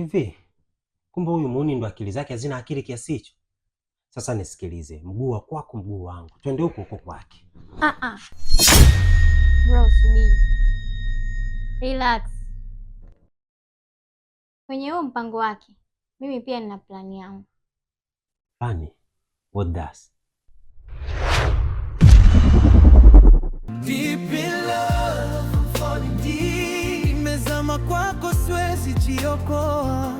Hivi kumbe huyu muuni ndo akili zake hazina akili kiasi hicho? Sasa nisikilize, mguu wa kwako mguu wangu, twende huko huko kwake. Bro, subiri. Relax. Kwenye huo mpango wake, mimi pia nina plani yangu. Plani? What does? Deep in love, falling deep. Nimezama kwako siwezi jiokoa.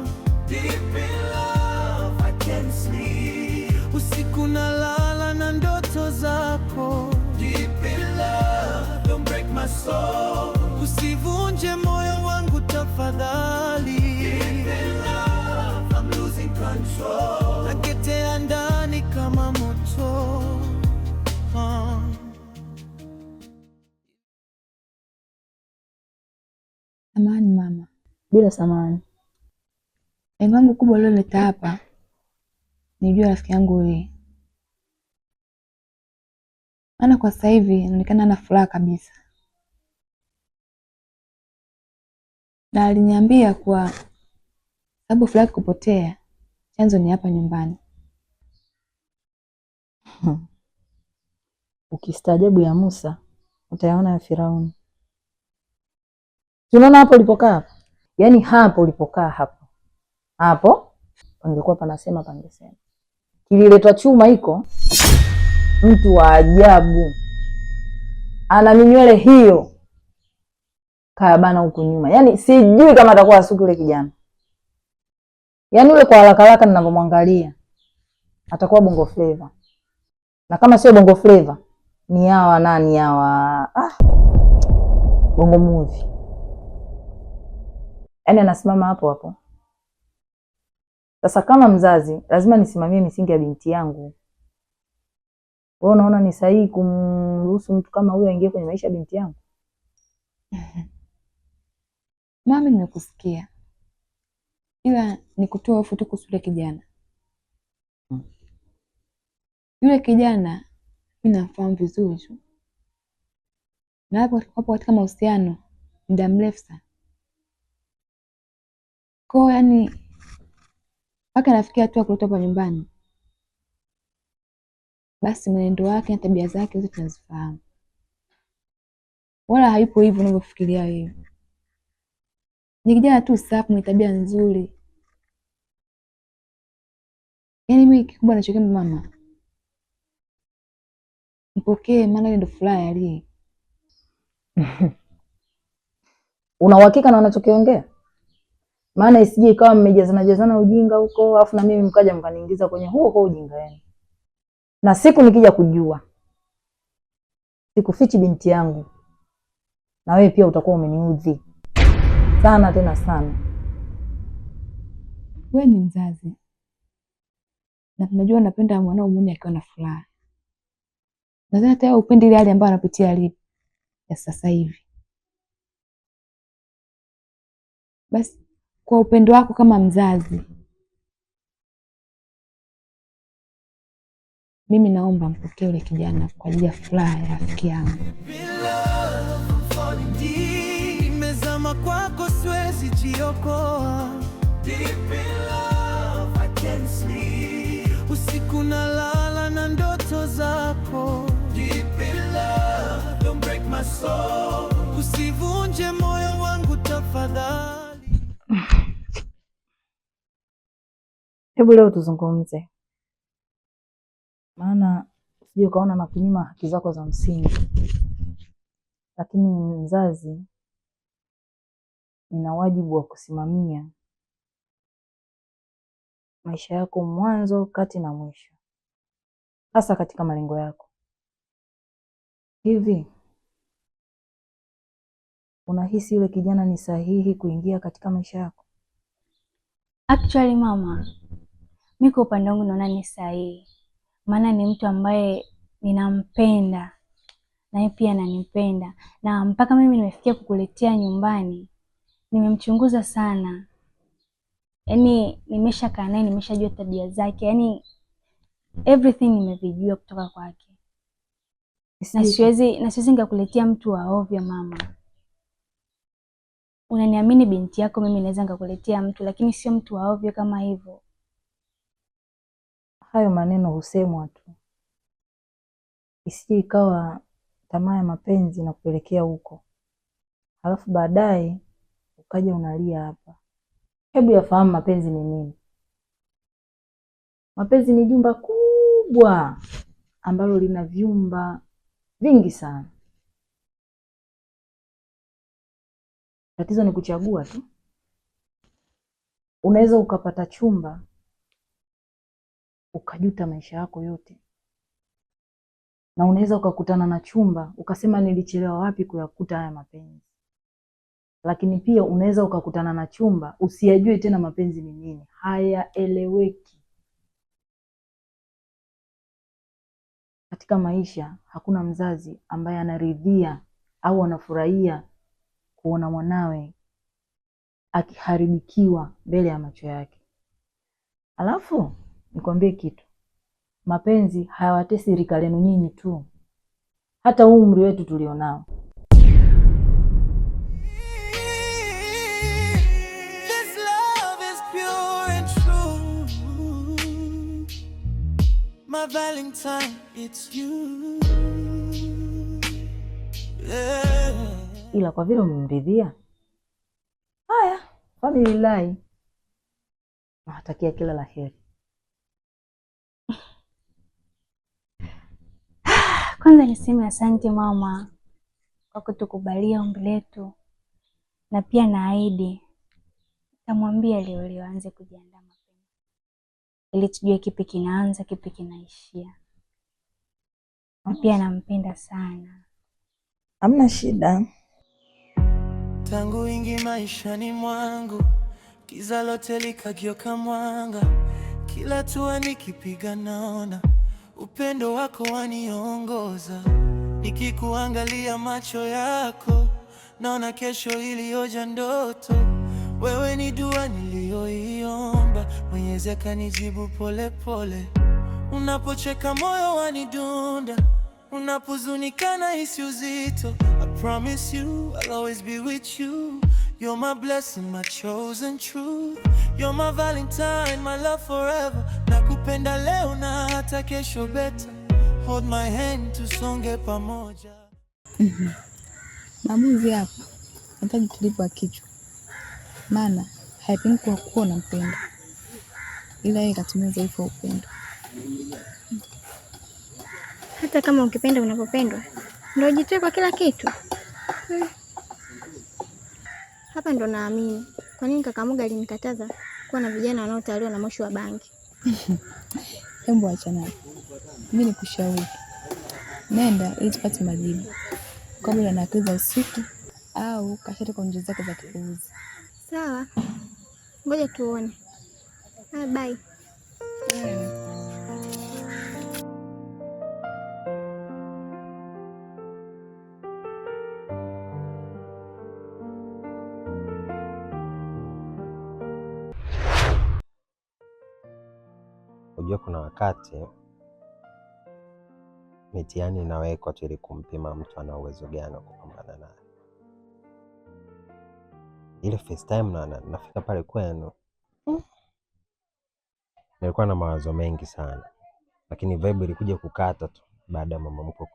Deep in love, I can't sleep. Usiku nalala na ndoto zako. Deep in love, don't break my soul. Usivunje moyo wangu tafadhali. Deep in love, I'm losing control. Naketea ndani kama moto. Samahani mama. Bila samahani. Lengo langu kubwa liloleta hapa nijue rafiki yangu wewe. Maana kwa sasa hivi inaonekana ana furaha kabisa, na aliniambia kwa sababu furaha kupotea chanzo ni hapa nyumbani. Ukistaajabu ya Musa utayaona ya Firauni. Tunaona hapo ulipokaa hapo, yaani hapo ulipokaa hapo pangekuwa panasema pangesema. Kililetwa chuma iko mtu wa ajabu, ana minywele hiyo kabana huku nyuma, yaani sijui kama atakuwa asuku yule kijana. Yaani ule kwa haraka haraka ninavyomwangalia atakuwa bongo flavor, na kama sio bongo flavor ni hawa nani hawa, bongo movie. Yaani anasimama hapo hapo. Sasa kama mzazi lazima nisimamie misingi ya binti yangu. Wewe unaona ni sahihi kumruhusu mtu kama huyo aingie kwenye maisha ya binti yangu? Mami, nimekusikia, ila nikutoa hofu tu kuhusu yule kijana. Yule kijana mimi namfahamu vizuri tu, na hapo katika mahusiano muda mrefu sana. Kwa yaani mpaka nafikia hatua kuletwa hapa nyumbani, basi mwenendo wake na tabia zake zote tunazifahamu, wala haipo hivyo unavyofikiria wewe. Ni kijana tu safi, mwenye tabia nzuri. Yaani mimi kikubwa nachokemba mama, mpokee, maana ile ndo furaha yaliye. Una uhakika na unachokiongea? Maana isije ikawa mmejazana ujinga huko, afu na mimi mkaja mkaniingiza kwenye huo kwa ujinga yenu. Na siku nikija kujua, sikufichi binti yangu, na wewe pia utakuwa umeniudhi sana tena sana. Wewe ni mzazi na tunajua napenda mwanao muone akiwa na furaha. Nadhani hata wewe upendi ile hali ambayo anapitia alipo ya sasa hivi. Basi kwa upendo wako kama mzazi, mimi naomba mpokee yule kijana kwa ajili ya furaha ya rafiki yangu. Nimezama kwako siwezi jiokoa. Deep in love, I can't sleep. Usiku nalala na ndoto zako. Deep in love, don't break my soul. Usivunje moyo wangu tafadhali. Hebu leo tuzungumze, maana usije ukaona na kunyima haki zako za msingi. Lakini mzazi, nina wajibu wa kusimamia maisha yako mwanzo, kati na mwisho, hasa katika malengo yako. Hivi unahisi yule kijana ni sahihi kuingia katika maisha yako? Actually mama, mimi kwa upande wangu naona ni sahihi, maana ni mtu ambaye ninampenda na yeye pia ananipenda, na mpaka mimi nimefikia kukuletea nyumbani. Nimemchunguza sana, yaani nimeshakaa naye, nimeshajua tabia zake, yaani everything nimevijua kutoka kwake, na siwezi nikakuletea mtu wa ovyo mama. unaniamini binti yako, mimi naweza nikakuletea mtu, lakini sio mtu wa ovyo kama hivyo. Hayo maneno husemwa tu, isije ikawa tamaa ya mapenzi na kupelekea huko, halafu baadaye ukaja unalia hapa. Hebu yafahamu mapenzi ni nini. Mapenzi ni jumba kubwa ambalo lina vyumba vingi sana. Tatizo ni kuchagua tu. Unaweza ukapata chumba ukajuta maisha yako yote, na unaweza ukakutana na chumba ukasema nilichelewa wapi kuyakuta haya mapenzi. Lakini pia unaweza ukakutana na chumba usiyajue tena mapenzi ni nini, hayaeleweki. Katika maisha hakuna mzazi ambaye anaridhia au anafurahia kuona mwanawe akiharibikiwa mbele ya macho yake. Alafu nikwambie kitu, mapenzi hayawatesi rika lenu nyinyi tu, hata huu umri wetu tulionao. This love is pure and true. My Valentine, it's you. Yeah. Ila kwa vile umemridhia, haya, alhamdulillah, nawatakia kila la heri. Kwanza niseme asante mama kwa kutukubalia ombi letu, na pia naahidi nitamwambia leo aanze kujiandaa mapema ili tujue kipi kinaanza kipi kinaishia, na pia nampenda sana. Hamna shida. Tangu ingi maishani mwangu, giza lote likageuka mwanga. Kila hatua nikipiga naona upendo wako waniongoza. Nikikuangalia macho yako, naona kesho iliyoja ndoto. Wewe ni dua niliyoiomba, Mwenyezi akanijibu pole pole. Unapocheka moyo wanidunda, unapohuzunika nahisi uzito. I promise you I'll always be with you. You're my blessing, my chosen truth. You're my Valentine, my love forever. Nakupenda leo na hata kesho better. Hold my hand tusonge pamoja. Maamuzi hapa nahitaji tulipo wa kichwa, maana haipingi kwa kuwa unampenda, ila yeye katumia udhaifu wa upendo. Hata kama ukipenda unapopendwa, ndio ujitoe kwa kila kitu. Hapa ndo naamini kwa nini kaka Muga alinikataza kuwa na vijana wanaotawaliwa na moshi wa bangi. Hebu acha naye. Mimi nikushauri, nenda ili tupate majibu kabla na akili za usiku au kashata kwa njia zake za kipuuzi. Sawa, ngoja tuone. Bye. Unajua kuna wakati mitihani inawekwa tu ili kumpima mtu ana uwezo gani wa kupambana naye. Ile first time nafika pale kwenu, nilikuwa na mawazo mengi sana, lakini vibe ilikuja kukata tu baada ya mama mkwe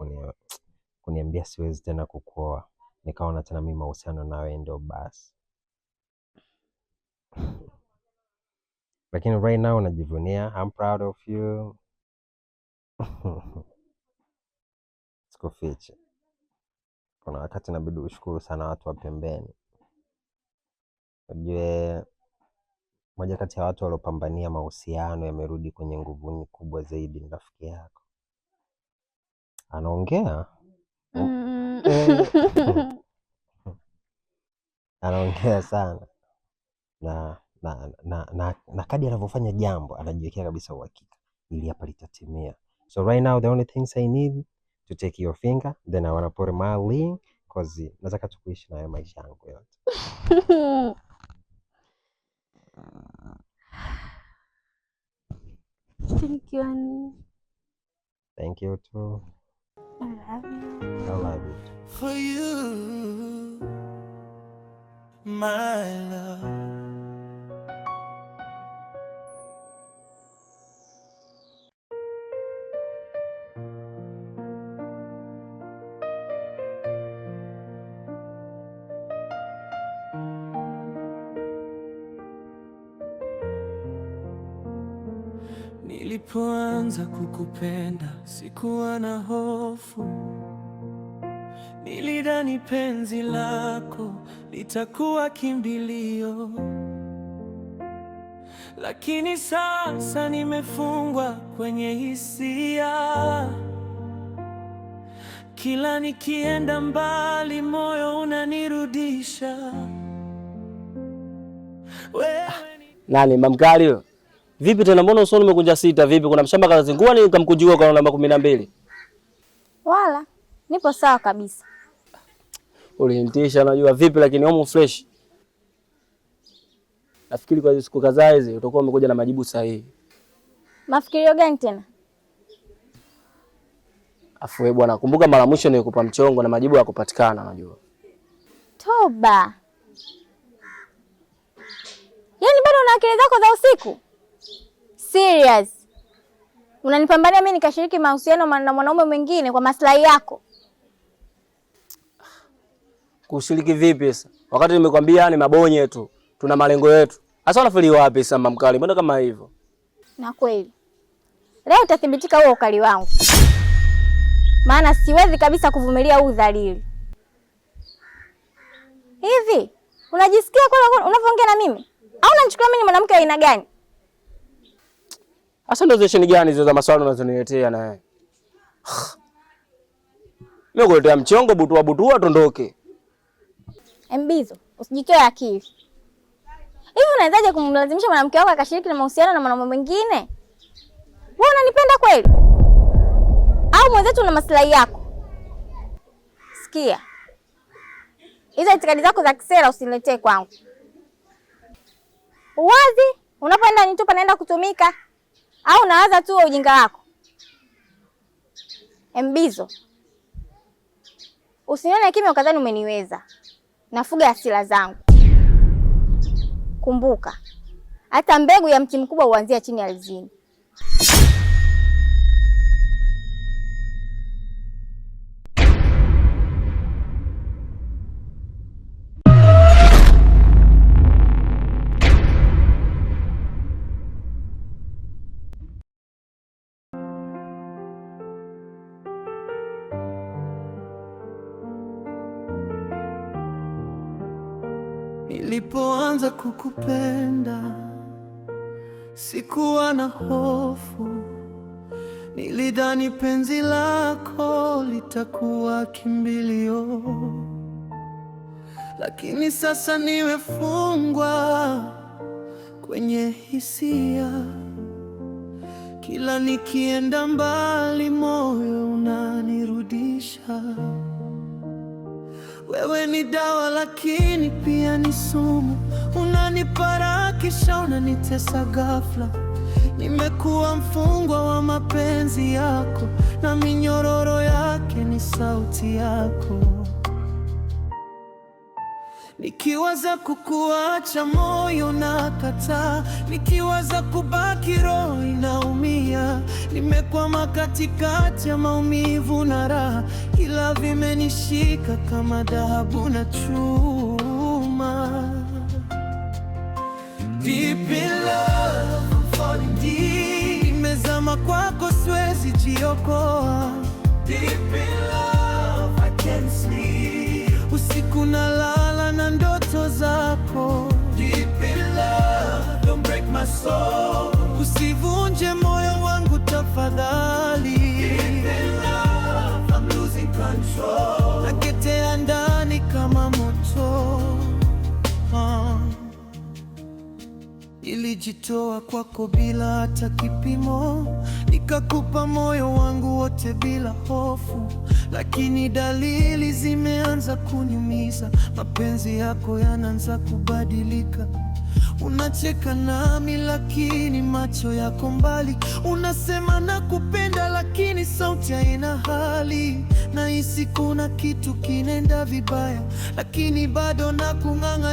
kuniambia siwezi tena kukuoa. Nikaona tena mimi mahusiano nawe ndio basi. Lakini right now najivunia, I'm proud of you. Sikufiche, kuna wakati inabidi ushukuru sana watu wa pembeni. Ujue moja kati ya watu waliopambania mahusiano yamerudi kwenye nguvu kubwa zaidi ni rafiki yako. Anaongea anaongea sana na kadi anavyofanya jambo anajiwekea kabisa uhakika ili hapa litatimia. So right now the only things I need to take your finger, then I wanna put my ring, cause nataka tukuishi na maisha yangu yote. Thank you, honey. Thank you too. I love you. I love you too. For you my love. Nilipoanza kukupenda sikuwa na hofu, nilidhani penzi lako litakuwa kimbilio, lakini sasa nimefungwa kwenye hisia. Kila nikienda mbali moyo unanirudisha. Nani mamkali? Vipi tena, mbona usoni umekunja sita? Vipi, kuna mshamba kazingua ni nikamkunjua kwa namba 12? Wala nipo sawa kabisa. Ulinitisha unajua vipi, lakini homo fresh. Nafikiri kwa siku kadhaa hizi utakuwa umekuja na majibu sahihi. Mafikirio gani tena? Afu wewe bwana, kumbuka mara mwisho nilikupa mchongo na majibu hayakupatikana unajua. Toba. Yaani bado una akili zako za usiku? Serious. Unanipambania mimi nikashiriki mahusiano na mwanaume mwingine kwa maslahi yako? Kushiriki vipi sasa? Wakati nimekwambia ni mabonye tu. Tuna malengo yetu. Sasa unafeli wapi sasa mamkali? Mbona kama hivyo? Na kweli. Leo utathibitika huo ukali wangu. Maana siwezi kabisa kuvumilia huu udhalili. Hivi, unajisikia kwa unavyoongea na mimi? Au unanichukulia mimi ni mwanamke wa aina gani? Asa ndo zesheni gani hizo za maswali unazoniletea na wewe? Mimi kuletea mchongo butua tondoke. Mbizo, usijitoe akili. Hivi unawezaje kumlazimisha mwanamke wako akashiriki na mahusiano na mwanamume mwingine? Wewe unanipenda kweli? Au mwenzetu una maslahi yako? Sikia. Hizo itikadi zako za kisera usiniletee kwangu. Uwazi, unapoenda nitupa naenda kutumika. Au unawaza tu ujinga wako? Mbizo. Usinione kimya ukadhani umeniweza. Nafuga hasira zangu. Kumbuka, hata mbegu ya mti mkubwa huanzia chini ardhini. Nilipoanza kukupenda sikuwa na hofu, nilidhani penzi lako litakuwa kimbilio, lakini sasa nimefungwa kwenye hisia. Kila nikienda mbali moyo unanirudisha. Wewe ni dawa lakini pia ni sumu, unanipara kisha unanitesa ghafla. Nimekuwa mfungwa wa mapenzi yako, na minyororo yake ni sauti yako. Nikiwaza kukuacha moyo nakataa, nikiwaza kubaki roho inaumia. Nimekwama katikati ya maumivu na raha, ila vimenishika kama dhahabu na chuma. Deep in love, I'm falling deep. Nimezama kwako siwezi jiokoa. Deep in love, I can't sleep. Usiku nalala na ndoto zako. Deep in love, don't break my soul. Usivunje moyo wangu tafadhali. Deep in love, I'm losing control. Naketea ndani kama moto. Nilijitoa kwako bila hata kipimo, nikakupa moyo wangu wote bila hofu, lakini dalili zimeanza kuniumiza. Mapenzi yako yanaanza kubadilika. Unacheka nami lakini macho yako mbali. Unasema nakupenda lakini sauti haina hali. Nahisi kuna kitu kinaenda vibaya, lakini bado nakung'ang'ania.